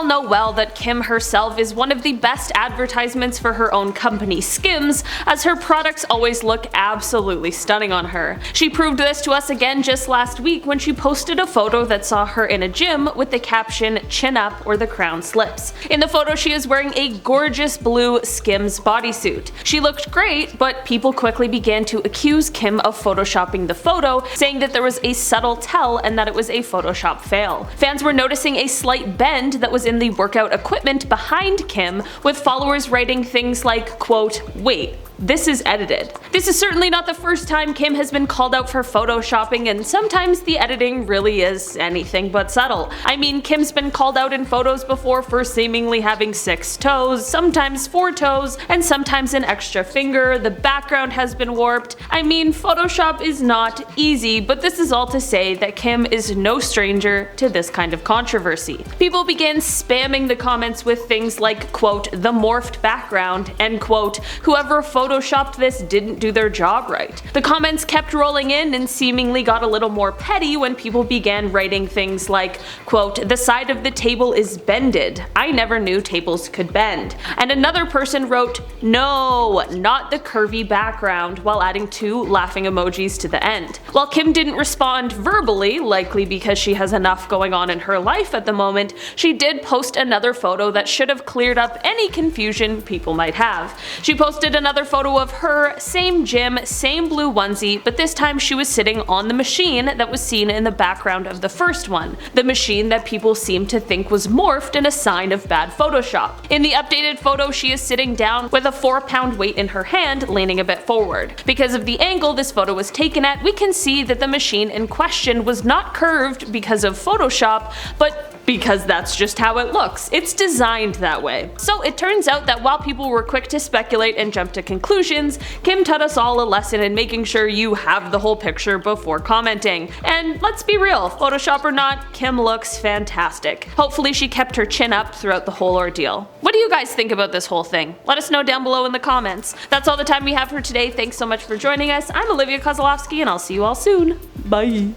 know well that Kim herself is one of the best advertisements for her own company Skims, as her products always look absolutely stunning on her. She proved this to us again just last week when she posted a photo that saw her in a gym with the caption "chin up or the crown slips." In the photo she is wearing a gorgeous blue Skims bodysuit. She looked great, but people quickly began to accuse Kim of photoshopping the photo, saying that there was a subtle tell and that it was a Photoshop fail. Fans were noticing a slight bend that was in the workout equipment behind Kim, with followers writing things like, quote, "Wait, this is edited." This is certainly not the first time Kim has been called out for photoshopping, and sometimes the editing really is anything but subtle. I mean, Kim's been called out in photos before for seemingly having 6 toes, sometimes 4 toes, and sometimes an extra finger. The background has been warped. I mean, Photoshop is not easy, but this is all to say that Kim is no stranger to this kind of controversy. People began spamming the comments with things like, quote, "the morphed background," and quote, "whoever photoshopped this didn't do their job right." The comments kept rolling in and seemingly got a little more petty when people began writing things like, quote, "the side of the table is bended. I never knew tables could bend." And another person wrote, "No, not the curvy background," while adding 2 laughing emojis to the end. While Kim didn't respond verbally, likely because she has enough going on in her life at the moment, she did post another photo that should have cleared up any confusion people might have. She posted another photo of her, same gym, same blue onesie, but this time she was sitting on the machine that was seen in the background of the first one, the machine that people seemed to think was morphed and a sign of bad Photoshop. In the updated photo she is sitting down with a 4-pound weight in her hand, leaning a bit forward. Because of the angle this photo was taken at, we can see that the machine in question was not curved because of Photoshop, but because that's just how it looks. It's designed that way. So it turns out that while people were quick to speculate and jump to conclusions, Kim taught us all a lesson in making sure you have the whole picture before commenting. And let's be real, Photoshop or not, Kim looks fantastic. Hopefully she kept her chin up throughout the whole ordeal. What do you guys think about this whole thing? Let us know down below in the comments. That's all the time we have for today. Thanks so much for joining us. I'm Olivia Kozlowski and I'll see you all soon. Bye.